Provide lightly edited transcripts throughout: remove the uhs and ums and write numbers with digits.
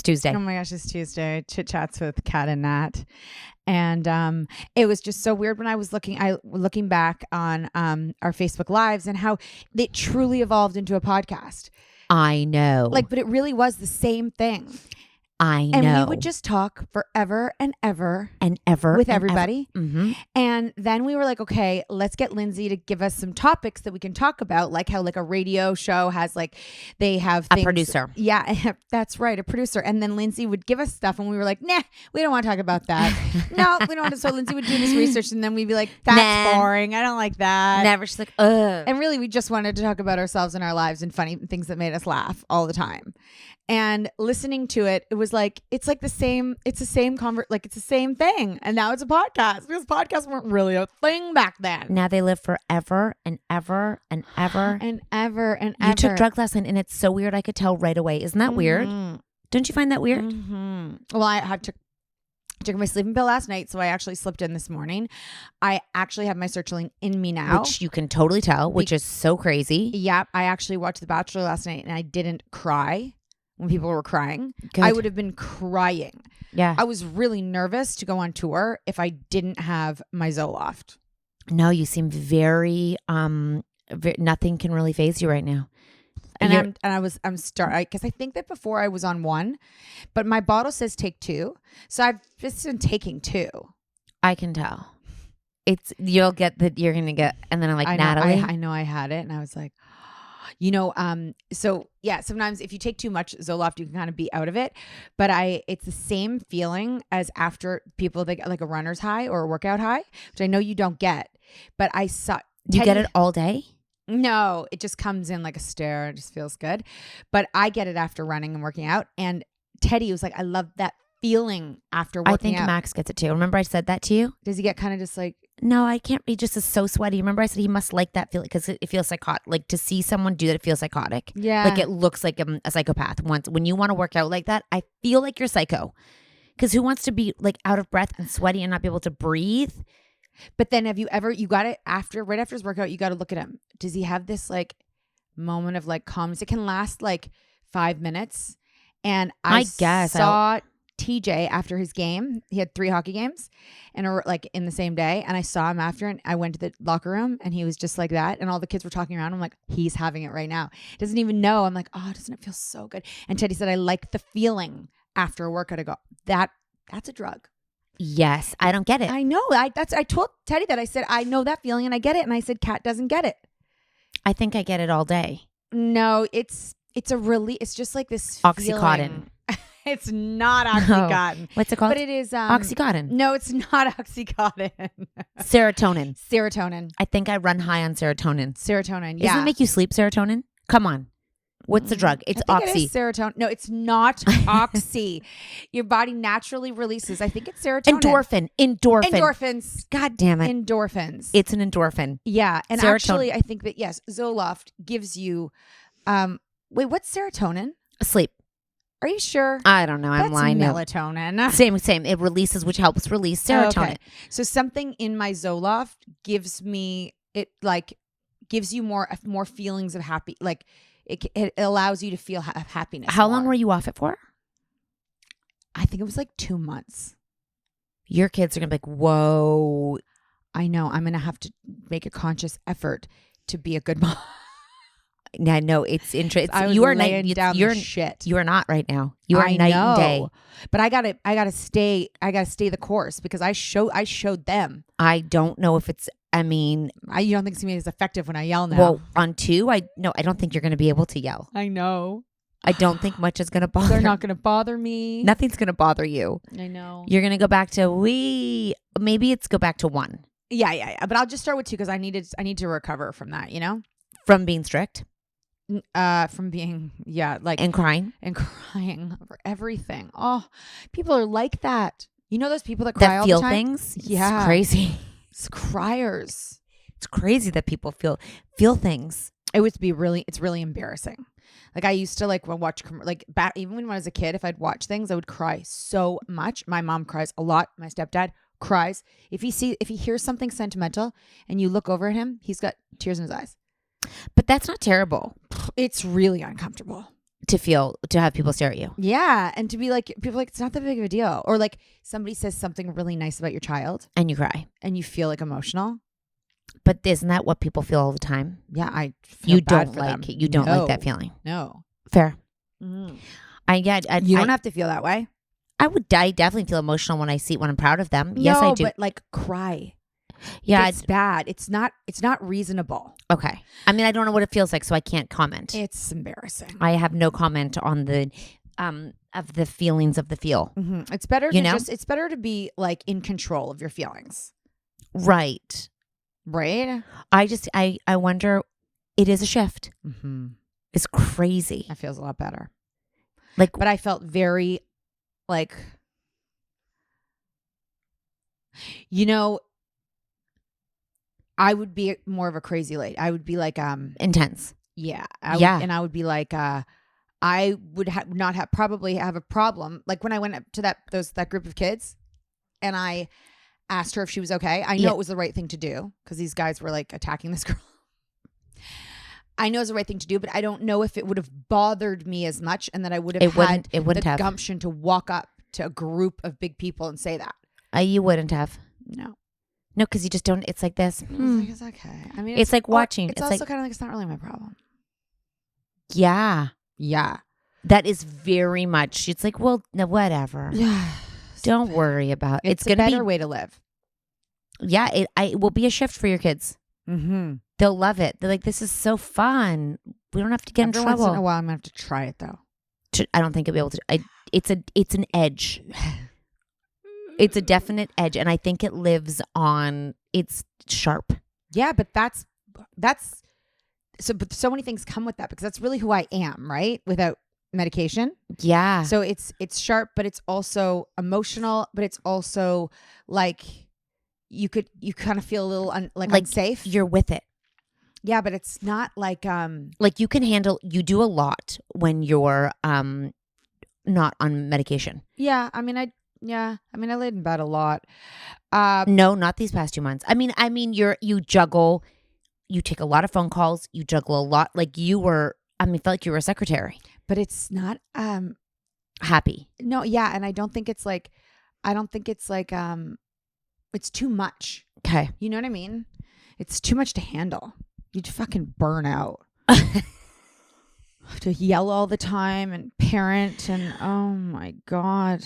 It's Tuesday. Oh my gosh, it's Tuesday. Chit Chats with Cat and Nat. And it was just so weird when I was looking back on our Facebook Lives and how it truly evolved into a podcast. I know. But it really was the same thing. I know. And we would just talk forever and ever. And ever. With and everybody. Ever. Mm-hmm. And then we were like, okay, let's get Lindsay to give us some topics that we can talk about. Like how a radio show has they have things. A producer. Yeah, that's right. A producer. And then Lindsay would give us stuff and we were like, nah, we don't want to talk about that. No, we don't want to. So Lindsay would do this research and then we'd be like, that's boring. I don't like that. Never. She's like, ugh. And really, we just wanted to talk about ourselves and our lives and funny things that made us laugh all the time. And listening to it, it was it's the same thing. And now it's a podcast because podcasts weren't really a thing back then. Now they live forever and ever and ever. And ever and ever. You took drug lesson and it's so weird. I could tell right away. Isn't that weird? Don't you find that weird? Mm-hmm. Well, I took my sleeping pill last night, so I actually slept in this morning. I actually have my sertraline in me now. Which you can totally tell, which is so crazy. Yeah, I actually watched The Bachelor last night and I didn't cry. When people were crying, Good. I would have been crying. Yeah. I was really nervous to go on tour if I didn't have my Zoloft. No, you seem very, nothing can really faze you right now. And I'm starting because I think that before I was on one, but my bottle says take 2. So I've just been taking 2. I can tell. You'll get that you're going to get, and then I'm like, Natalie. I know I had it and I was like, so yeah, sometimes if you take too much Zoloft, you can kind of be out of it. But it's the same feeling as after people that get like a runner's high or a workout high, which I know you don't get. But I saw you get it all day? No, it just comes in like a stare. It just feels good. But I get it after running and working out. And Teddy was like, I love that feeling after working out. I think Max gets it too. Remember I said that to you? Does he get kind of just like... No, I can't. He just is so sweaty. Remember I said he must like that feeling because it feels psychotic. Like to see someone do that, it feels psychotic. Yeah. Like it looks like a psychopath. When you want to work out like that, I feel like you're psycho. Because who wants to be like out of breath and sweaty and not be able to breathe? But then you got it right after his workout, you got to look at him. Does he have this like moment of like calmness? It can last like 5 minutes. And I saw TJ after his game. He had 3 hockey games and like in the same day. And I saw him after and I went to the locker room and he was just like that. And all the kids were talking around. I'm like, he's having it right now. Doesn't even know. I'm like, oh, doesn't it feel so good? And Teddy said, I like the feeling after a workout. I go, that's a drug. Yes. I don't get it. I know. I told Teddy that. I said, I know that feeling and I get it. And I said, Kat doesn't get it. I think I get it all day. No, it's a really, it's just like this Oxycontin. Feeling. It's not Oxycontin. No. What's it called? But it is Oxycontin. No, it's not Oxycontin. Serotonin. I think I run high on serotonin. Serotonin, yeah. Doesn't it make you sleep, serotonin? Come on. What's the drug? It's Oxy. It is serotonin. No, it's not Oxy. Your body naturally releases. I think it's serotonin. Endorphins. God damn it. Endorphins. It's an endorphin. Yeah. And actually, I think that, yes, Zoloft gives you, wait, what's serotonin? Sleep. Are you sure? I don't know. I'm lying. Melatonin. Same. It releases, which helps release serotonin. Okay. So something in my Zoloft gives me, gives you more feelings of happy, like it allows you to feel happiness. How long were you off it for? I think it was like 2 months. Your kids are going to be like, whoa. I know. I'm going to have to make a conscious effort to be a good mom. Yeah, no, it's interesting. You are shit. You are not right now. You are night and day. But I gotta stay the course because I showed them. I don't know if it's. I mean, you don't think it's gonna be as effective when I yell now? Well, on 2, I don't think you're gonna be able to yell. I know. I don't think much is gonna bother. They're not gonna bother me. Nothing's gonna bother you. I know. You're gonna go back to maybe it's go back to 1. Yeah. But I'll just start with 2 because I need to recover from that. You know, from being strict. From being and crying for everything. Oh, people are like that. You know those people that cry all the time? Things. Yeah, it's crazy. It's criers. It's crazy that people feel things. It's really embarrassing. Like I used to watch even when I was a kid, if I'd watch things, I would cry so much. My mom cries a lot. My stepdad cries. If he hears something sentimental and you look over at him, he's got tears in his eyes. But that's not terrible. It's really uncomfortable. to have people stare at you. Yeah. And to be like, people are like, it's not that big of a deal. Or like somebody says something really nice about your child And you cry. and you feel like emotional. But isn't that what people feel all the time? Yeah. I feel You bad don't for like them. it. You don't like that feeling. No. Fair. Mm-hmm. You don't have to feel that way. I definitely feel emotional when I'm proud of them. Yes, I do. But like cry. Yeah, it's bad. It's not reasonable. Okay. I mean, I don't know what it feels like, so I can't comment. It's embarrassing. I have no comment on the of the feelings of the feel. Mm-hmm. It's better it's better to be like in control of your feelings. Right. Right? I wonder, it is a shift. Mm-hmm. It's crazy. That feels a lot better. Like, but I felt very like, I would be more of a crazy lady. I would be like intense. Yeah. I would be like I would probably have a problem. Like when I went up to that group of kids and I asked her if she was okay. I know it was the right thing to do because these guys were like attacking this girl. I know it's the right thing to do, but I don't know if it would have bothered me as much and that I would have had the gumption to walk up to a group of big people and say that. You wouldn't have. No, because you just don't. It's like this. It's okay. I mean, it's like watching. It's also kind of like, it's not really my problem. Yeah. Yeah. That is very much. It's like, well, no, whatever. Yeah. Don't worry about it. It's a better way to live. Yeah. It will be a shift for your kids. Mm-hmm. They'll love it. They're like, this is so fun. We don't have to get in trouble. Once in a while, I'm gonna have to try it though. I don't think you'll be able to. It's an edge. It's a definite edge, and I think it lives on. It's sharp. Yeah, but that's so. But so many things come with that because that's really who I am, right? Without medication. Yeah. So it's sharp, but it's also emotional, but it's also like you kind of feel a little unsafe. You're with it. Yeah, but it's not like you can handle. You do a lot when you're not on medication. Yeah, I mean I laid in bed a lot. No, not these past 2 months. I mean you juggle. You take a lot of phone calls. You juggle a lot. Like you were. I mean, felt like you were a secretary. But it's not happy. No, yeah, and I don't think it's like. It's too much. Okay, you know what I mean? It's too much to handle. You'd fucking burn out. To yell all the time and parent and oh my God.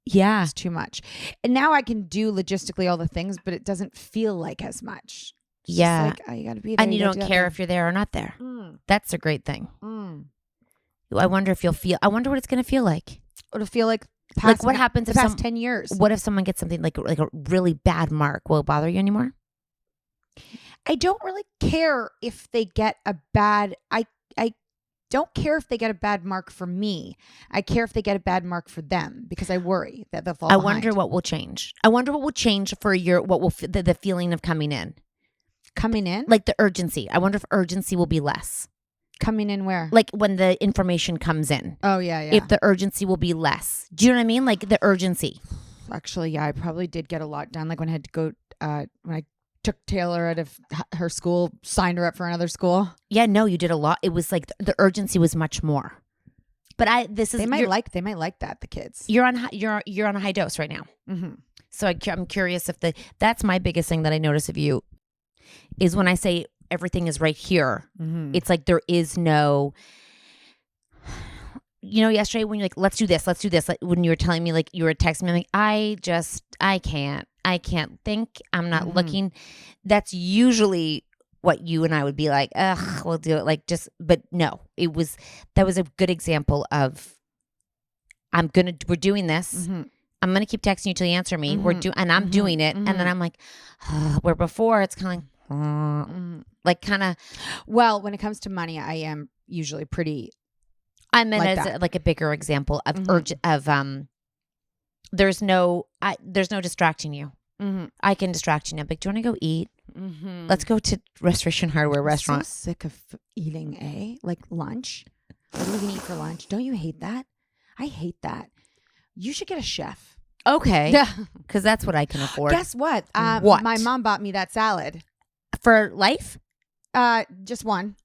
Yeah. It's too much. And now I can do logistically all the things, but it doesn't feel like as much. It's yeah. Just like, you gotta be there. And you don't care if you're there or not there. That's a great thing. I wonder if I wonder what it's going to feel like. It'll feel like what happens the if past 10 years. What if someone gets something like a really bad mark? Will it bother you anymore? I don't really care if they get a bad. I don't care if they get a bad mark for me. I care if they get a bad mark for them because I worry that they'll fall behind. Wonder what will change. I wonder what will change for the feeling of coming in. Coming in? Like the urgency. I wonder if urgency will be less. Coming in where? Like when the information comes in. Oh, yeah. If the urgency will be less. Do you know what I mean? Like the urgency. Actually, yeah, I probably did get a lot done. Like when I had to go, when I took Taylor out of her school, signed her up for another school. Yeah, no, you did a lot. It was like the urgency was much more. But they might like that, the kids. You're on a high dose right now. Mm-hmm. So I'm curious if that's my biggest thing that I notice of you is when I say everything is right here. Mm-hmm. It's like there is no. Yesterday when you're like, let's do this. Like when you were telling me, like you were texting me, like I can't think. I'm not looking. That's usually what you and I would be like, ugh, we'll do it. But no, that was a good example of, we're doing this. Mm-hmm. I'm going to keep texting you till you answer me. Mm-hmm. And I'm doing it. And then I'm like, where before it's kind of like, kind of. Well, when it comes to money, I am usually pretty. I meant as like a bigger example of there's no distracting you. Mm-hmm. I can distract you now. But do you want to go eat? Mm-hmm. Let's go to Restoration Hardware restaurant. I'm so sick of eating, like lunch. What do we even eat for lunch? Don't you hate that? I hate that. You should get a chef. Okay. Because that's what I can afford. Guess what? What? My mom bought me that salad. For life? Just one.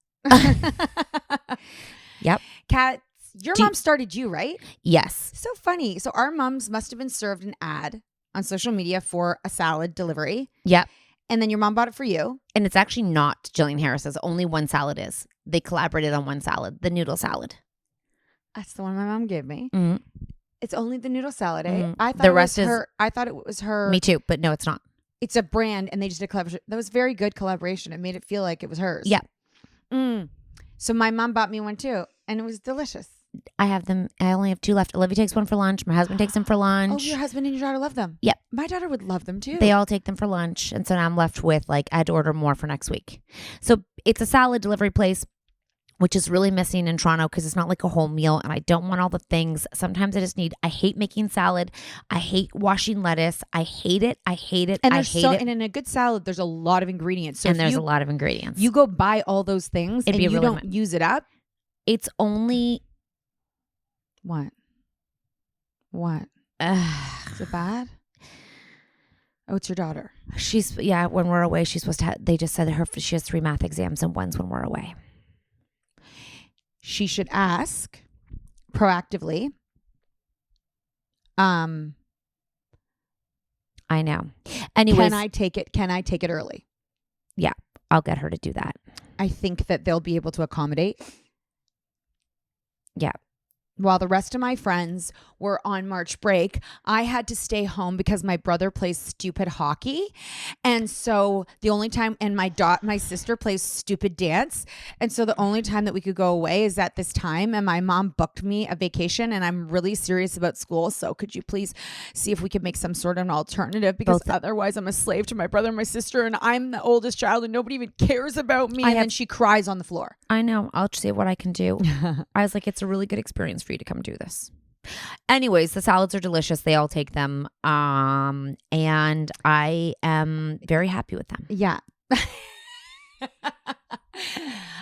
Yep. Cat Your mom started you, right? Yes. So funny. So our moms must have been served an ad on social media for a salad delivery. Yep. And then your mom bought it for you. And it's actually not Jillian Harris's. Only one salad is. They collaborated on one salad, the noodle salad. That's the one my mom gave me. Mm-hmm. It's only the noodle salad. Eh? I thought the rest is her. I thought it was her. Me too, but no, it's not. It's a brand, and they just did a collaboration. That was very good collaboration. It made it feel like it was hers. Yeah. So my mom bought me one too, and it was delicious. I have them. I only have 2 left. Olivia takes one for lunch. My husband takes them for lunch. Oh, your husband and your daughter love them. Yep. My daughter would love them too. They all take them for lunch. And so now I'm left with I had to order more for next week. So it's a salad delivery place, which is really missing in Toronto because it's not like a whole meal and I don't want all the things. Sometimes I hate making salad. I hate washing lettuce. I hate it. I hate it. And I hate it. And in a good salad, there's a lot of ingredients. So and there's a lot of ingredients. You go buy all those things and you don't use it up. It's only... What? Is it bad? Oh, it's your daughter. When we're away, she's supposed to have, they just said she has 3 math exams and one's when we're away. She should ask proactively. I know. Anyways. Can I take it early? Yeah, I'll get her to do that. I think that they'll be able to accommodate. Yeah. While the rest of my friends were on March break, I had to stay home because my brother plays stupid hockey. And so the only time, and my sister plays stupid dance. And so the only time that we could go away is at this time. And my mom booked me a vacation and I'm really serious about school. So could you please see if we could make some sort of an alternative? Because otherwise I'm a slave to my brother and my sister and I'm the oldest child and nobody even cares about me. And then she cries on the floor. I know. I'll see what I can do. I was like, it's a really good experience for you to come do this. Anyways, the salads are delicious. They all take them. And I am very happy with them. Yeah.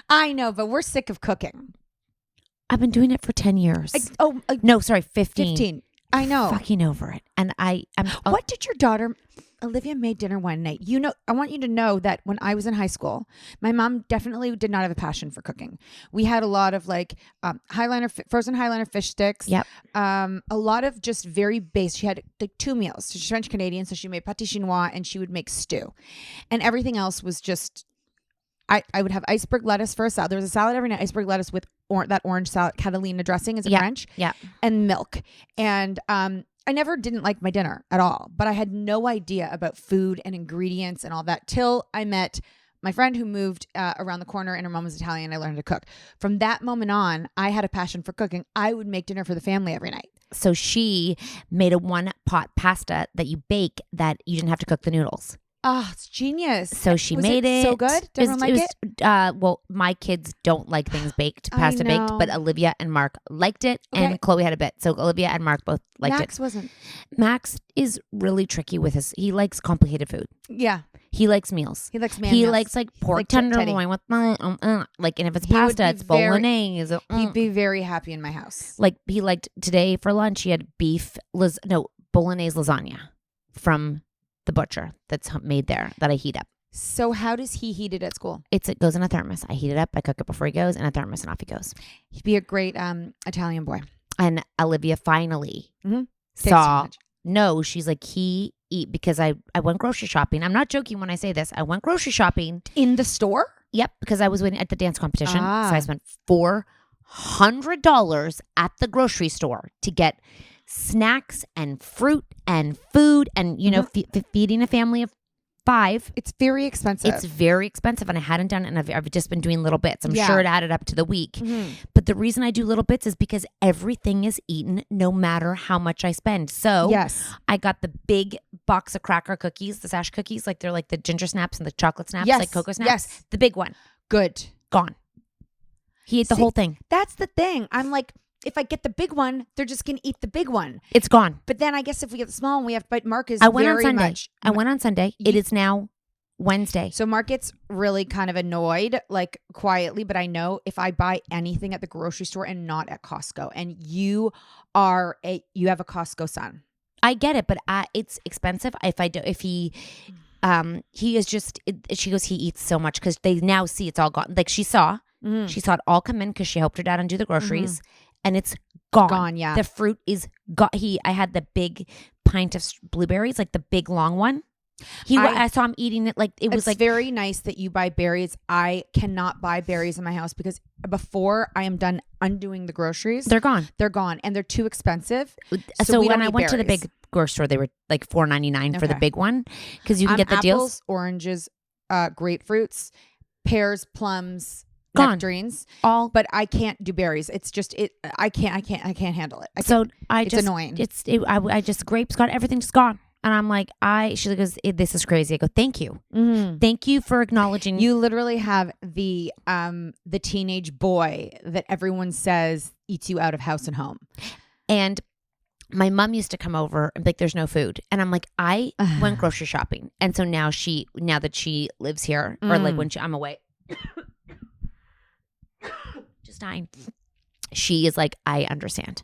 I know, but we're sick of cooking. I've been doing it for 10 years. No, sorry, 15. 15. I know. Fucking over it. And I'm... What did your daughter... Olivia made dinner one night. I want you to know that when I was in high school, my mom definitely did not have a passion for cooking. We had a lot of frozen Highliner fish sticks. Yep. A lot of just very base. She had 2 meals. So she's French Canadian, so she made pâté chinois and she would make stew. And everything else was just... I would have iceberg lettuce for a salad. There was a salad every night, iceberg lettuce with that orange salad, Catalina dressing. Is it French? Yeah. And milk. And I never didn't like my dinner at all, but I had no idea about food and ingredients and all that till I met my friend who moved around the corner and her mom was Italian and I learned to cook. From that moment on, I had a passion for cooking. I would make dinner for the family every night. So she made a 1-pot pasta that you bake that you didn't have to cook the noodles. Oh, it's genius. So she made it. So good? Did everyone like it? Well, my kids don't like things baked, pasta baked, but Olivia and Mark liked it and Chloe had a bit. So Olivia and Mark both liked it. Max wasn't. Max is really tricky with he likes complicated food. Yeah. He likes meals. He likes He likes pork tenderloin with and if it's pasta, it's bolognese. He'd be very happy in my house. He liked today for lunch. He had bolognese lasagna from the butcher that's made there that I heat up. So how does he heat it at school? It goes in a thermos. I heat it up. I cook it before he goes in a thermos and off he goes. He'd be a great Italian boy. And Olivia finally saw. No, she's like because I went grocery shopping. I'm not joking when I say this. I went grocery shopping in the store. Yep, because I was waiting at the dance competition. So I spent $400 at the grocery store to get snacks and fruit and food and feeding a family of 5. It's very expensive. It's very expensive and I hadn't done it and I've just been doing little bits. I'm sure it added up to the week. But the reason I do little bits is because everything is eaten no matter how much I spend. So I got the big box of cracker cookies, the Sash cookies, they're like the ginger snaps and the chocolate snaps, like cocoa snaps. Yes. The big one. Good. Gone. He ate the whole thing. That's the thing. I'm like, if I get the big one, they're just going to eat the big one. It's gone. But then I guess if we get the small one, we have to, but Mark is I went on Sunday. It is now Wednesday. So Mark gets really kind of annoyed, quietly, but I know if I buy anything at the grocery store and not at Costco, and you have a Costco son. I get it, but it's expensive. He is just, she goes, he eats so much because they now see it's all gone. She saw it all come in because she helped her dad undo the groceries. and it's gone. Gone, yeah. The fruit is gone. I had the big pint of blueberries, like the big long one. I saw him eating it like it was like very nice that you buy berries. I cannot buy berries in my house because before I am done undoing the groceries, they're gone. They're gone, and they're too expensive. So when I went to the big grocery store, they were like $4.99 for the big one because you can get the apples, deals. Oranges, grapefruits, pears, plums, nectarines, all. But I can't do berries. It's just I can't handle it. It's annoying. I just grapes gone. Everything's just gone. And I'm like, she goes, this is crazy. I go, thank you. Mm-hmm. Thank you for acknowledging. You literally have the teenage boy that everyone says eats you out of house and home. And my mom used to come over and be like, there's no food. And I'm like, I went grocery shopping. And so now that she lives here, or like when I'm away, just dying. She is like, I understand.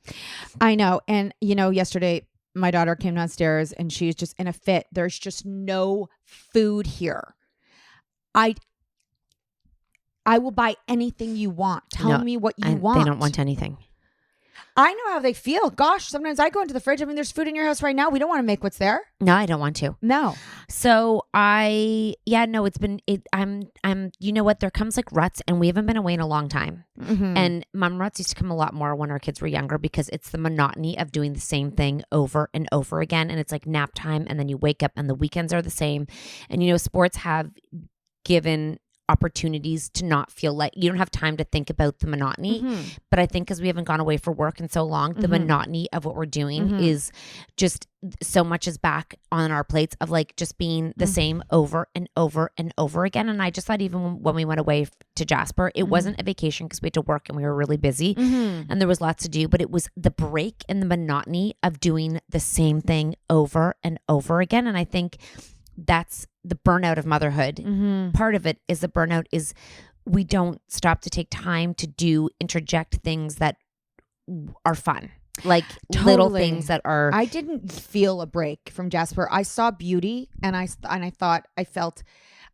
I know. And yesterday, my daughter came downstairs and she's just in a fit. There's just no food here. I will buy anything you want. Tell me what you want. They don't want anything. I know how they feel. Gosh, sometimes I go into the fridge. I mean, there's food in your house right now. We don't want to make what's there. No, I don't want to. No. So it's been, you know what? There comes like ruts, and we haven't been away in a long time. Mm-hmm. And mom ruts used to come a lot more when our kids were younger because it's the monotony of doing the same thing over and over again. And it's like nap time, and then you wake up and the weekends are the same. And, sports have given opportunities to not feel like you don't have time to think about the monotony. Mm-hmm. But I think because we haven't gone away for work in so long, the monotony of what we're doing is just so much is back on our plates of like just being the same over and over and over again. And I just thought even when we went away to Jasper, it wasn't a vacation because we had to work and we were really busy and there was lots to do, but it was the break and the monotony of doing the same thing over and over again. And I think that's the burnout of motherhood. Mm-hmm. Part of it is the burnout is we don't stop to take time to interject things that are fun. Like little things that are. I didn't feel a break from Jasper. I saw beauty and I thought I felt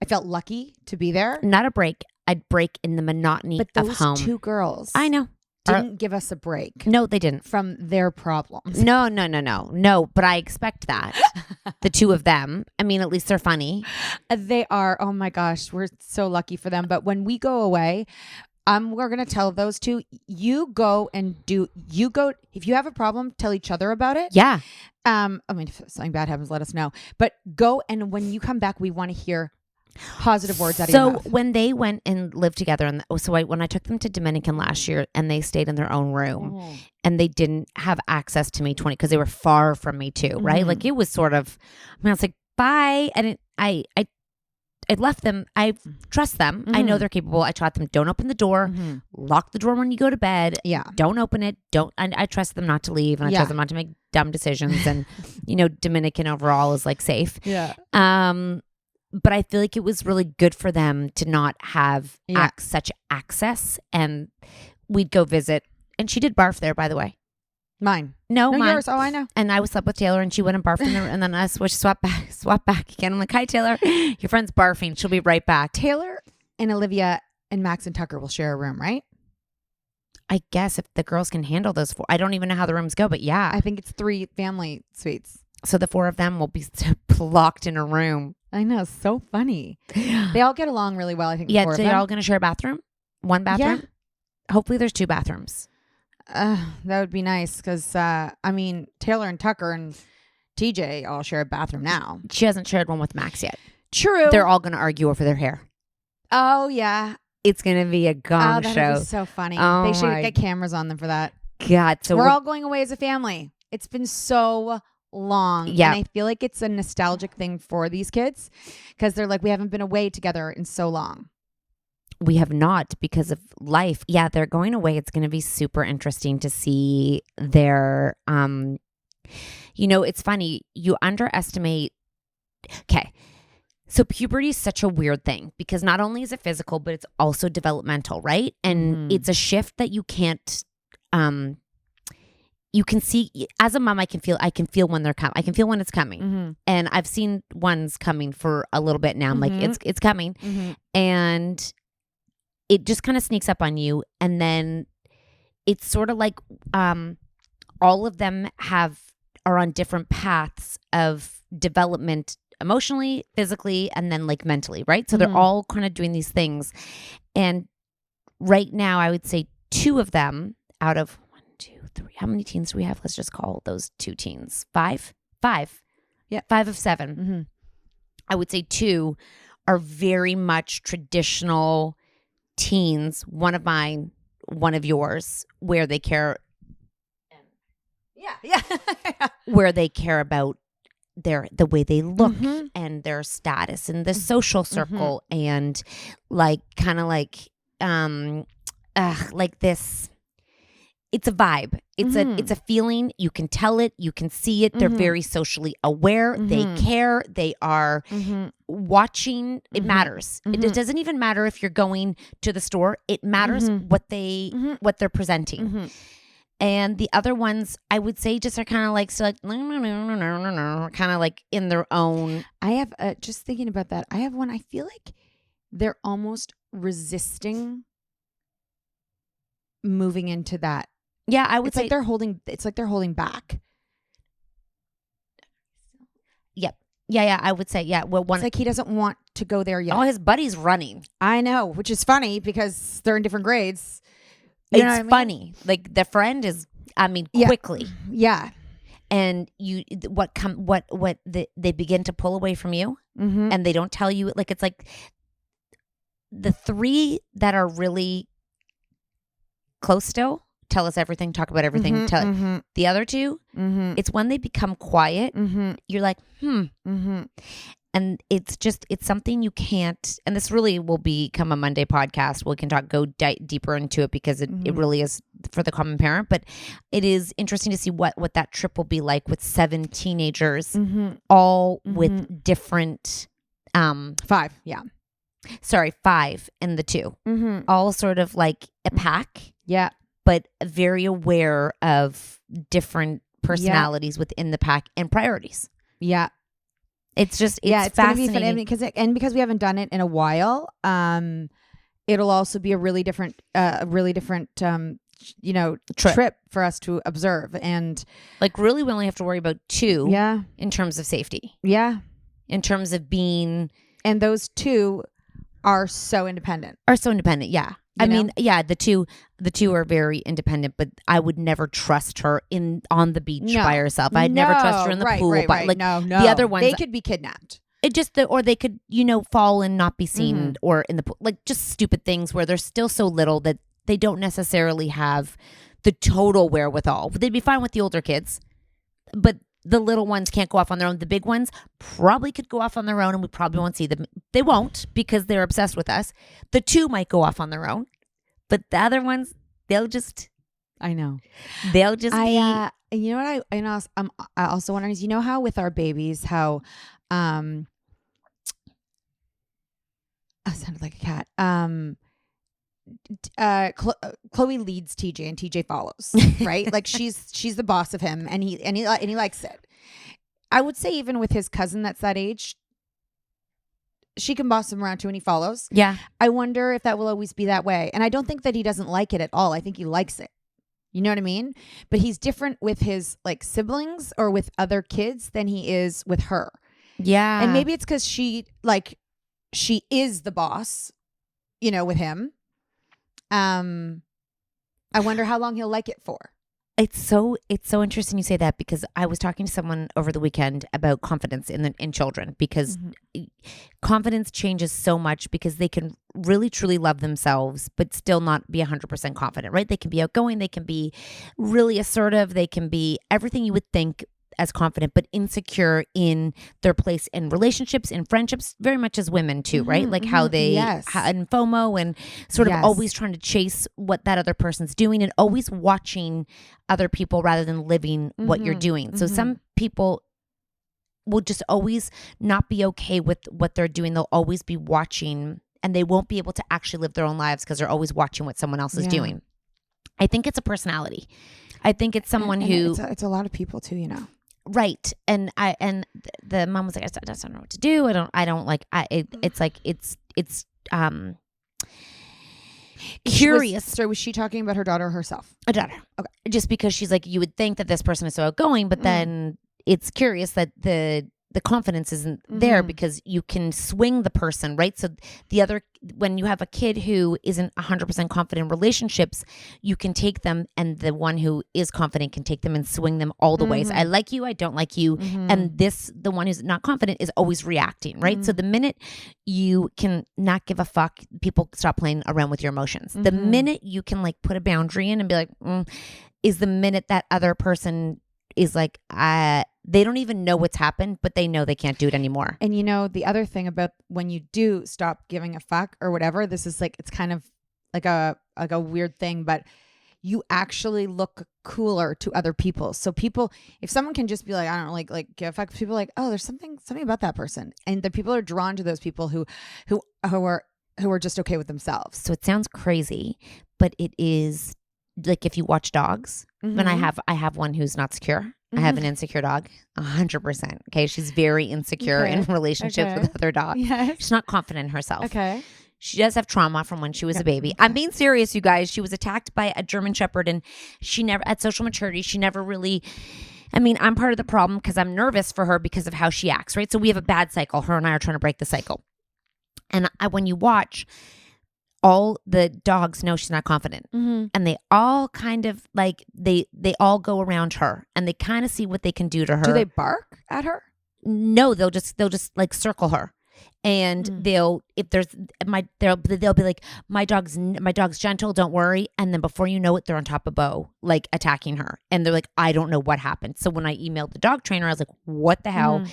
lucky to be there. Not a break. I'd break in the monotony of home. But those two girls. I know. Didn't give us a break. No, they didn't. From their problems. No. But I expect that. The two of them. I mean, at least they're funny. They are. Oh my gosh. We're so lucky for them. But when we go away, we're going to tell those two, if you have a problem, tell each other about it. Yeah. I mean, if something bad happens, let us know. But go, and when you come back, we want to hear positive words out of your mouth. So when they went and lived together, when I took them to Dominican last year and they stayed in their own room and they didn't have access to me because they were far from me too, right? Like it was sort of, I was like, bye. And I left them. I trust them. I know they're capable. I taught them, don't open the door, lock the door when you go to bed. Yeah. Don't open it. I trust them not to leave, and I trust them not to make dumb decisions. And, Dominican overall is like safe. Yeah. But I feel like it was really good for them to not have such access. And we'd go visit. And she did barf there, by the way. Mine. No, mine. Yours. Oh, I know. And I slept with Taylor and she went and barfed in there. And then I swap back again. I'm like, hi, Taylor. Your friend's barfing. She'll be right back. Taylor and Olivia and Max and Tucker will share a room, right? I guess if the girls can handle those four. I don't even know how the rooms go, but yeah. I think it's 3 family suites. So the 4 of them will be locked in a room. I know. So funny. They all get along really well, I think. Yeah, so they're all going to share a bathroom? One bathroom? Yeah. Hopefully there's 2 bathrooms. That would be nice because, Taylor and Tucker and TJ all share a bathroom now. She hasn't shared one with Max yet. True. They're all going to argue over their hair. Oh, yeah. It's going to be a gong show. That would be so funny. Oh, they should get cameras on them for that. God. So we're all going away as a family. It's been so long. Yeah. And I feel like it's a nostalgic thing for these kids because they're like, we haven't been away together in so long. We have not because of life. Yeah, they're going away. It's going to be super interesting to see their, it's funny. You underestimate. Okay. So puberty is such a weird thing because not only is it physical, but it's also developmental, right? And it's a shift that you can't, you can see as a mom. I can feel when they're coming. I can feel when it's coming, and I've seen ones coming for a little bit now. I'm like, it's coming, and it just kind of sneaks up on you, and then it's sort of like all of them are on different paths of development emotionally, physically, and then like mentally, right? So they're all kind of doing these things. And right now, I would say 2 of them out of 1, 2, 3. How many teens do we have? Let's just call those 2 teens. 5? 5. Yeah. 5 of 7. I would say 2 are very much traditional teens. One of mine, one of yours, where they care. Yeah. Where they care about the way they look and their status in the social circle and like kind of like this. It's a vibe. It's a feeling. You can tell it. You can see it. They're very socially aware. They care. They are watching. It matters. It doesn't even matter if you're going to the store. It matters what they're presenting. And the other ones, I would say, just are kind of like, so like, kind of like in their own. I have, just thinking about that, I have one, I feel like they're almost resisting moving into that. Yeah, I would say. It's like they're holding back. Yep. Yeah, I would say, yeah. Well, it's like he doesn't want to go there yet. All his buddies running. I know, which is funny because they're in different grades. You know what I mean? Funny. Like the friend is, quickly. Yeah. And they begin to pull away from you and they don't tell you, like, it's like the 3 that are really close still tell us everything, talk about everything. The other 2, it's when they become quiet, you're like, And it's something you can't, and this really will become a Monday podcast. We can go deeper into it because it really is for the common parent. But it is interesting to see what that trip will be like with 7 teenagers, all with different. 5, yeah. Sorry, 5 in the 2. All sort of like a pack. Yeah. But very aware of different personalities within the pack and priorities. Yeah. It's fascinating. Gonna be fun because we haven't done it in a while. It'll also be a really different trip for us to observe, and like really we only have to worry about 2. Yeah. In terms of safety. Yeah. In terms of being, and those 2 are so independent. Yeah. The 2 are very independent, but I would never trust her on the beach by herself. I'd never trust her in the pool. But like no. The other ones, they could be kidnapped. Or they could, fall and not be seen, or in the pool, like just stupid things where they're still so little that they don't necessarily have the total wherewithal. They'd be fine with the older kids, but the little ones can't go off on their own. The big ones probably could go off on their own and we probably won't see them. They won't because they're obsessed with us. The 2 might go off on their own, but the other ones, they'll just. I know. They'll just be. You know what I'm also wondering is, how with our babies, how, I sounded like a cat. Chloe leads TJ and TJ follows, right? Like she's the boss of him, and he likes it. I would say even with his cousin that's that age, she can boss him around too, and he follows. Yeah. I wonder if that will always be that way. And I don't think that he doesn't like it at all. I think he likes it. You know what I mean? But he's different with his like siblings or with other kids than he is with her. Yeah. And maybe it's because she is the boss, with him. I wonder how long he'll like it for. It's so interesting you say that, because I was talking to someone over the weekend about confidence in children, because confidence changes so much, because they can really truly love themselves but still not be 100% confident, right? They can be outgoing, they can be really assertive, they can be everything you would think as confident, but insecure in their place in relationships, in friendships, very much as women too, right? Like how they and FOMO and sort of always trying to chase what that other person's doing and always watching other people rather than living what you're doing. So some people will just always not be okay with what they're doing. They'll always be watching, and they won't be able to actually live their own lives because they're always watching what someone else is doing. I think it's a personality. I think it's someone who it's a lot of people too, Right. And the mom was like, I just don't know what to do. curious. Was she talking about her daughter or herself? A daughter. Okay. Just because she's like, you would think that this person is so outgoing, but then it's curious that the confidence isn't there because you can swing the person, right? So when you have a kid who isn't 100% confident in relationships, you can take them, and the one who is confident can take them and swing them all the ways. I like you, I don't like you. And the one who's not confident is always reacting, right? So the minute you can not give a fuck, people stop playing around with your emotions. The minute you can like put a boundary in and be like, is the minute that other person is like, they don't even know what's happened, but they know they can't do it anymore. And the other thing about when you do stop giving a fuck or whatever, this is like, it's kind of like a weird thing, but you actually look cooler to other people. So people, if someone can just be like, I don't know, like give a fuck, people are like, oh, there's something about that person. And the people are drawn to those people who are just okay with themselves. So it sounds crazy, but it is like if you watch dogs, and I have one who's not secure. I have an insecure dog, 100%. Okay, she's very insecure in relationships with other dogs. Yes. She's not confident in herself. Okay. She does have trauma from when she was a baby. I'm being serious, you guys. She was attacked by a German Shepherd, and she never, at social maturity, she never really. I mean, I'm part of the problem because I'm nervous for her because of how she acts, right? So we have a bad cycle. Her and I are trying to break the cycle. And when you watch, all the dogs know she's not confident, and they all kind of like they all go around her, and they kind of see what they can do to her. Do they bark at her? No, they'll just like circle her, and they'll be like, my dog's gentle, don't worry. And then before you know it, they're on top of Bo, like attacking her, and they're like, I don't know what happened. So when I emailed the dog trainer, I was like, what the hell?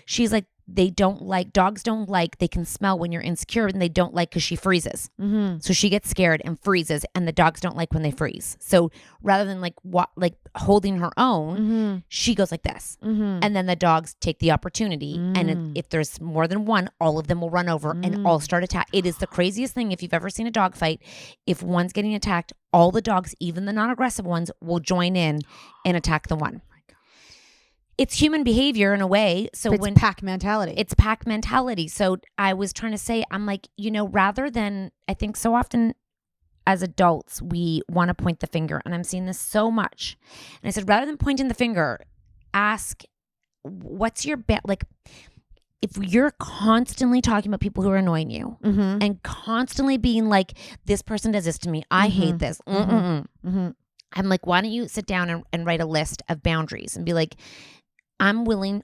She's like, dogs don't like, they can smell when you're insecure, and they don't like because she freezes. So she gets scared and freezes, and the dogs don't like when they freeze. So rather than like holding her own, she goes like this. And then the dogs take the opportunity. And if there's more than one, all of them will run over and all start attack. It is the craziest thing. If you've ever seen a dog fight, if one's getting attacked, all the dogs, even the non-aggressive ones, will join in and attack the one. It's human behavior in a way. So it's pack mentality. It's pack mentality. So I was trying to say, I'm like, rather than, I think so often as adults, we want to point the finger, and I'm seeing this so much. And I said, rather than pointing the finger, ask, what's your like, if you're constantly talking about people who are annoying you and constantly being like, this person does this to me, I hate this. I'm like, why don't you sit down and write a list of boundaries and be like, I'm willing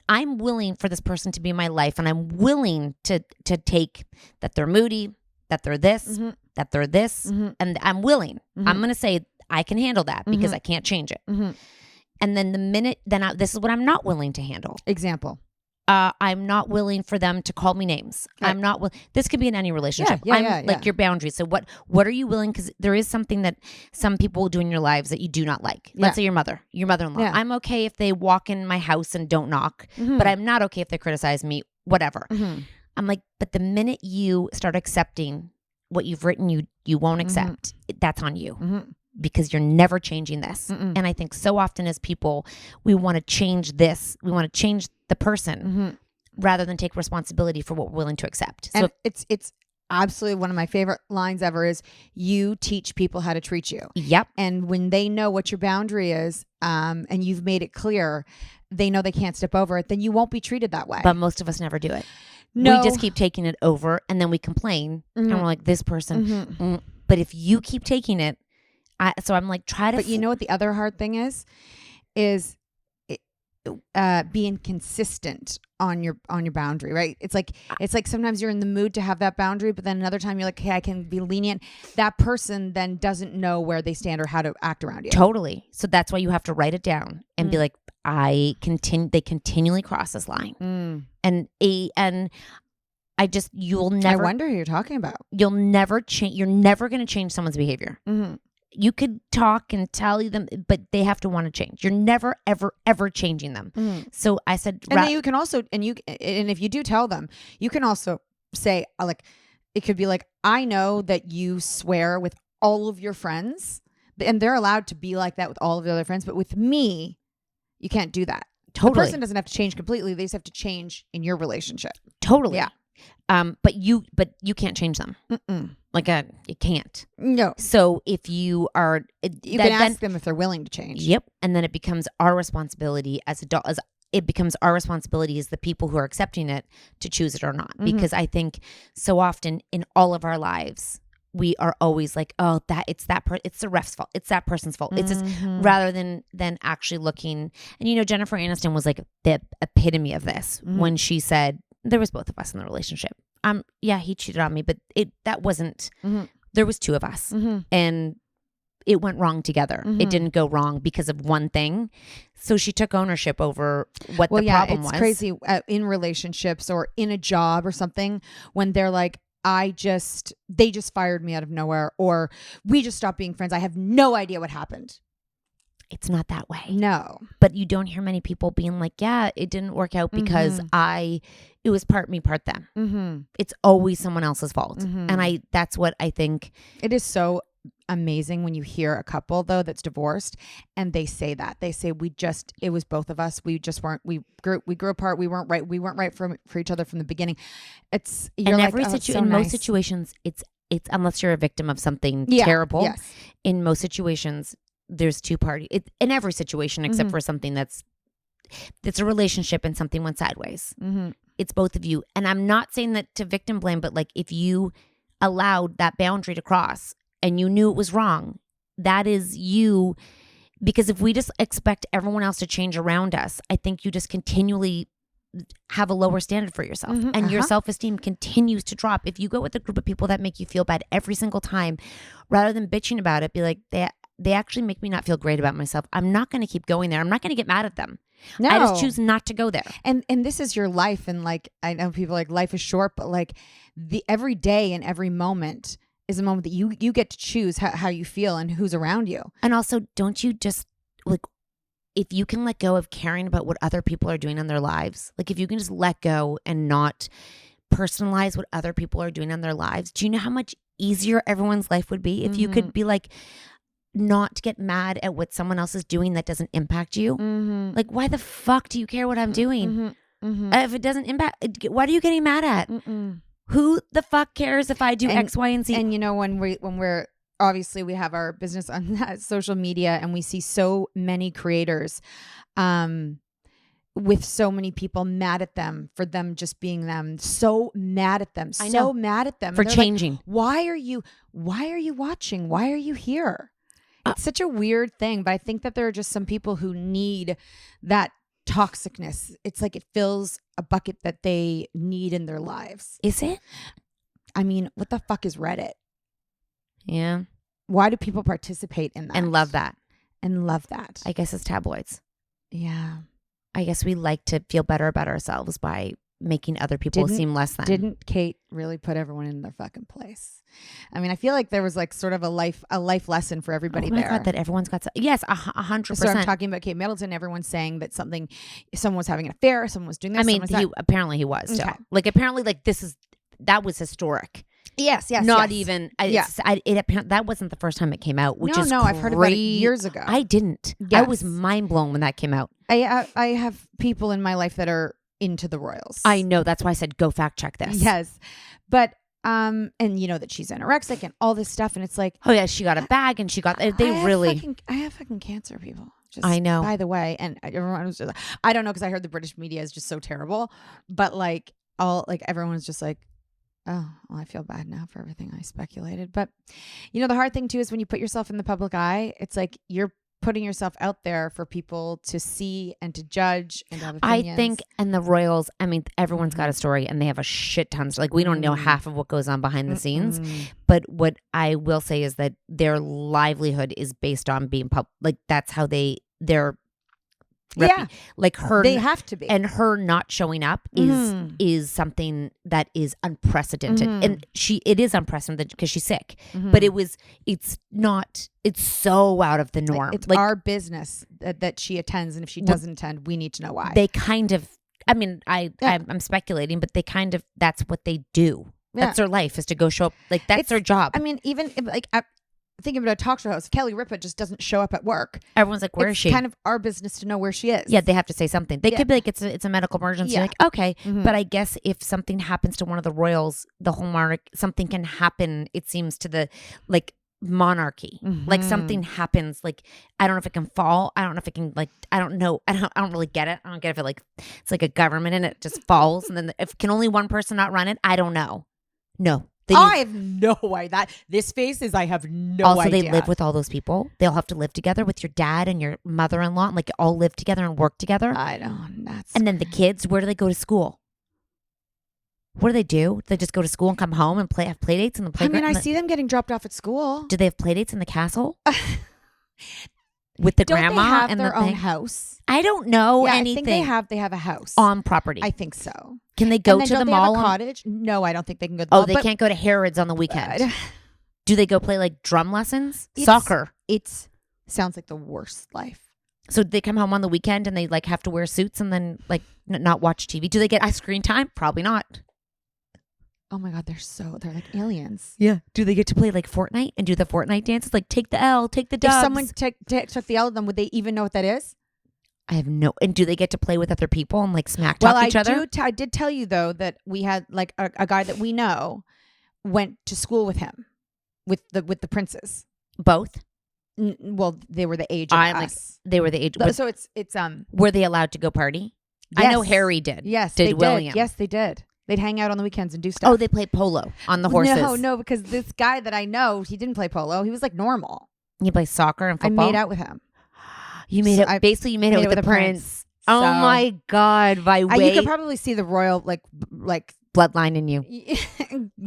for this person to be in my life, and I'm willing to take that they're moody, that they're this, that they're this, and I'm willing. I'm going to say I can handle that because I can't change it. And then the minute, this is what I'm not willing to handle. Example. I'm not willing for them to call me names. Right. I'm not. This could be in any relationship. Like your boundaries. So what are you willing? Because there is something that some people will do in your lives that you do not like. Let's say your mother-in-law. Yeah. I'm okay if they walk in my house and don't knock, but I'm not okay if they criticize me. Whatever. I'm like, but the minute you start accepting what you've written, you won't accept. That's on you. Because you're never changing this. And I think so often as people, we want to change this. We want to change the person rather than take responsibility for what we're willing to accept. And so it's absolutely one of my favorite lines ever is, you teach people how to treat you. Yep. And when they know what your boundary is, and you've made it clear, they know they can't step over it, then you won't be treated that way. But most of us never do it. No. We just keep taking it over, and then we complain and we're like, this person. But if you keep taking it, so I'm like, try to. But you know what the other hard thing is being consistent on your boundary, right? It's like sometimes you're in the mood to have that boundary, but then another time you're like, hey, I can be lenient. That person then doesn't know where they stand or how to act around you. Totally. So that's why you have to write it down and be like, they continually cross this line, and you'll never. I wonder who you're talking about. You'll never change. You're never going to change someone's behavior. You could talk and tell them, but they have to want to change. You're never, ever, ever changing them. So I said, and then you can also, and if you do tell them, you can also say, like, it could be like, I know that you swear with all of your friends, and they're allowed to be like that with all of the other friends, but with me, you can't do that. Totally. The person doesn't have to change completely. They just have to change in your relationship. Totally. Yeah. But you can't change them. Like you can't. No. So if you are, you can ask them if they're willing to change. Yep. And then it becomes our responsibility as adults. It becomes our responsibility as the people who are accepting it to choose it or not. Because I think so often in all of our lives, we are always like, oh, it's the ref's fault. It's that person's fault. It's just, rather than actually looking. And Jennifer Aniston was like the epitome of this when she said there was both of us in the relationship. Yeah, he cheated on me, but that wasn't. There was two of us, and it went wrong together. It didn't go wrong because of one thing. So she took ownership over what the problem was. It's crazy in relationships or in a job or something when they're like, they just fired me out of nowhere, or we just stopped being friends. I have no idea what happened. It's not that way. No. But you don't hear many people being like, yeah, it didn't work out because it was part me, part them. It's always someone else's fault. And that's what I think. It is so amazing when you hear a couple though that's divorced and they say that. They say it was both of us. We just weren't, we grew apart. We weren't right for each other from the beginning. In most situations, it's unless you're a victim of something terrible. Yes. In most situations, there's two parties. In every situation except for something that's a relationship and something went sideways. It's both of you. And I'm not saying that to victim blame, but like if you allowed that boundary to cross and you knew it was wrong, that is you. Because if we just expect everyone else to change around us, I think you just continually have a lower standard for yourself and your self-esteem continues to drop. If you go with a group of people that make you feel bad every single time, rather than bitching about it, be like, they actually make me not feel great about myself. I'm not going to keep going there. I'm not going to get mad at them. No. I just choose not to go there. And this is your life. And like, I know people like life is short, but like every day and every moment is a moment that you get to choose how you feel and who's around you. And also, don't you just like, if you can let go of caring about what other people are doing in their lives, like if you can just let go and not personalize what other people are doing in their lives, do you know how much easier everyone's life would be if you could be like, not get mad at what someone else is doing that doesn't impact you? Like, why the fuck do you care what I'm doing? If it doesn't impact, what are you getting mad at? Who the fuck cares if I do X, Y, and Z? And when we're obviously we have our business on social media and we see so many creators with so many people mad at them for them just being them, so mad at them, mad at them for changing. Like, why are you watching? Why are you here? It's such a weird thing, but I think that there are just some people who need that toxicness. It's like it fills a bucket that they need in their lives. Is it? I mean, what the fuck is Reddit? Yeah. Why do people participate in that? And love that. I guess it's tabloids. Yeah. I guess we like to feel better about ourselves by making other people seem less than. Didn't Kate really put everyone in their fucking place? I mean, I feel like there was like sort of a life lesson for everybody there. God, that everyone's got yes, 100%. So I'm talking about Kate Middleton. Everyone's saying that someone was having an affair, someone was doing this. I mean, apparently he was. Okay. Like apparently, like that was historic. Yes. Not even. That wasn't the first time it came out. Which is I've heard about it years ago. I didn't. Yes. I was mind blown when that came out. I have people in my life that are into the royals. I know. That's why I said go fact check this. Yes, but and you know that she's anorexic and all this stuff, and it's like, oh yeah, she got a bag and she got. I have fucking cancer, people. Just, I know. By the way, and everyone was just, I don't know because I heard the British media is just so terrible, but like everyone's just like, oh, well, I feel bad now for everything I speculated. But the hard thing too is when you put yourself in the public eye, it's like you're putting yourself out there for people to see and to judge and to have opinions. I think, and the royals, I mean, everyone's got a story and they have a shit ton. Like we don't know half of what goes on behind the scenes. But what I will say is that their livelihood is based on being like that's how they're like her, they have to be, and her not showing up is something that is unprecedented, and it is unprecedented because she's sick. But it's so out of the norm. It's like our business that she attends, and if she doesn't attend, we need to know why. They kind of, I mean, I'm speculating, but they kind of that's what they do. That's their life is to go show up. Like that's their job. I mean, even if, like thinking about a talk show host. Kelly Ripa just doesn't show up at work. Everyone's like, where is she? It's kind of our business to know where she is. Yeah, they have to say something. They could be like, it's a medical emergency. Yeah. Like, okay. But I guess if something happens to one of the royals, the whole monarch, something can happen, it seems, to the like monarchy. Like something happens. Like, I don't know if it can fall. I don't know if it can, like, I don't know. I don't really get it. I don't get if it like, it's like a government and it just falls. And then if can only one person not run it? I don't know. No. I have no idea. This face is, I have no idea. Also, they live with all those people. They'll have to live together with your dad and your mother-in-law, and like all live together and work together. I don't. And then the kids, where do they go to school? What do? They just go to school and come home and have play dates in the playground? I mean, I see them getting dropped off at school. Do they have play dates in the castle? With the grandma they have and their the own thing? house? I don't know anything. I think they have a house on property. I think so. Can they go to the mall? They have a cottage? No, I don't think they can go to the mall. They can't go to Harrods on the weekend. Do they go play like drum lessons? Soccer? It sounds like the worst life. So they come home on the weekend and they like have to wear suits and then like not watch TV. Do they get screen time? Probably not. Oh my God, they're like aliens. Yeah. Do they get to play like Fortnite and do the Fortnite dances? Like take the L, take the dubs. If someone took the L of them, would they even know what that is? I have no. And do they get to play with other people and like smack talk each other? I did tell you though that we had like a guy that we know went to school with him, with the princes. Both. Well, they were the age of us. Like, they were the age. So it's Were they allowed to go party? Yes. I know Harry did. Yes, did William? Yes, they did. They'd hang out on the weekends and do stuff. Oh, they play polo on the horses. No, because this guy that I know, he didn't play polo. He was like normal. You play soccer and football? I made out with him. You made it. Basically, you made it with the prince. Oh my God! You could probably see the royal like bloodline in you.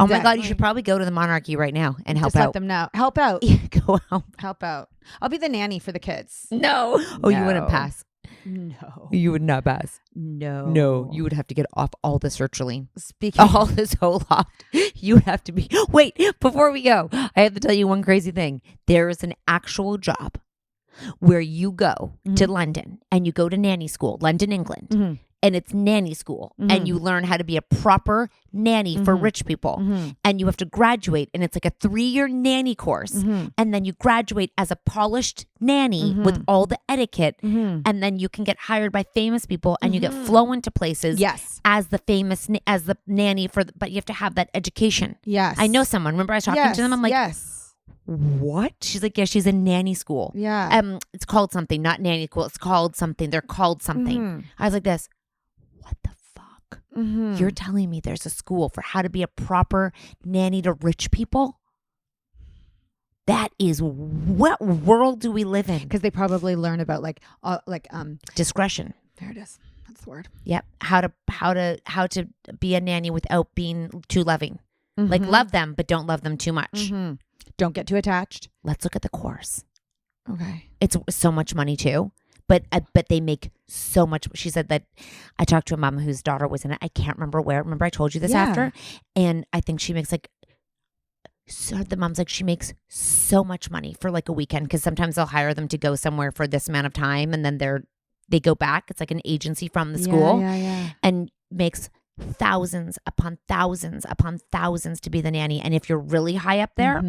Oh my God! You should probably go to the monarchy right now and help out. Let them know. Help out. Go help. Help out. I'll be the nanny for the kids. No. Oh, you wouldn't pass. No. You would not pass. No. You would have to get off all the sertraline. All this whole lot. You would have to be. Wait, before we go, I have to tell you one crazy thing. There is an actual job where you go to London and you go to nanny school, London, England. And it's nanny school and you learn how to be a proper nanny for rich people and you have to graduate and it's like a 3-year nanny course and then you graduate as a polished nanny with all the etiquette and then you can get hired by famous people and you get flown to places as the nanny but you have to have that education. Yes. I know someone. Remember I was talking to them? I'm like, what? She's like, yeah, she's in nanny school. Yeah. It's called something, not nanny school. It's called something. They're called something. I was like this. What the fuck? You're telling me there's a school for how to be a proper nanny to rich people? That is, what world do we live in? Because they probably learn about discretion. There it is. That's the word. Yep. How to be a nanny without being too loving. Like love them, but don't love them too much. Don't get too attached. Let's look at the course. Okay. It's so much money too. But they make so much. She said that I talked to a mom whose daughter was in it. I can't remember where. Remember I told you this after? And I think she makes the mom's like, she makes so much money for like a weekend because sometimes they'll hire them to go somewhere for this amount of time and then they go back. It's like an agency from the school and makes thousands upon thousands upon thousands to be the nanny. And if you're really high up there,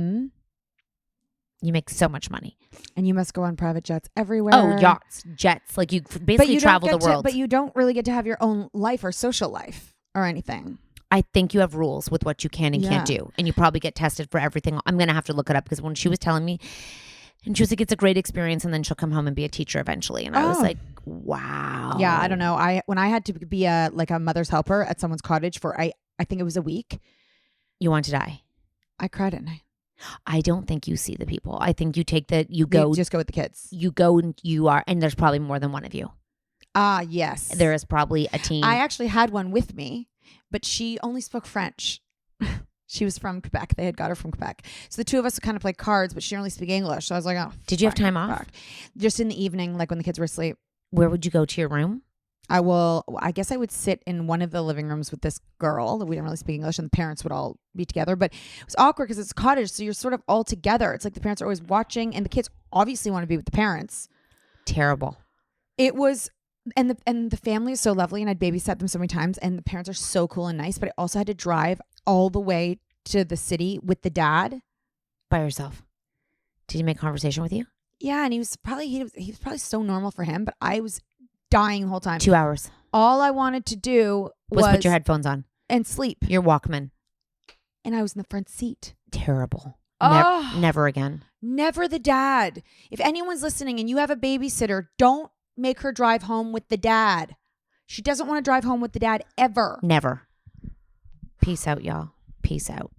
you make so much money. And you must go on private jets everywhere. Oh, yachts, jets. Like you basically travel the world. But you don't really get to have your own life or social life or anything. I think you have rules with what you can and can't do. And you probably get tested for everything. I'm going to have to look it up because when she was telling me, and she was like, it's a great experience. And then she'll come home and be a teacher eventually. And I was like, wow. Yeah, I don't know. When I had to be a mother's helper at someone's cottage for, I think it was a week. You want to die. I cried at night. I don't think you see the people. I think you take you just go with the kids. You go and and there's probably more than one of you. Yes. There is probably a team. I actually had one with me, but she only spoke French. She was from Quebec. They had got her from Quebec. So the two of us would kind of play cards, but she only speak English. So I was like, oh. Did you have time off? Just in the evening, like when the kids were asleep. Where would you go, to your room? I guess I would sit in one of the living rooms with this girl. We didn't really speak English and the parents would all be together, but it was awkward because it's a cottage. So you're sort of all together. It's like the parents are always watching and the kids obviously want to be with the parents. Terrible. It was, and the family is so lovely and I'd babysat them so many times and the parents are so cool and nice, but I also had to drive all the way to the city with the dad. By yourself. Did he make conversation with you? Yeah, and he was probably so normal for him, but I was dying the whole time. 2 hours. All I wanted to do was put your headphones on and sleep. Your Walkman. And I was in the front seat. Terrible. Oh, never again. Never the dad. If anyone's listening and you have a babysitter, don't make her drive home with the dad. She doesn't want to drive home with the dad ever. Never. Peace out, y'all. Peace out.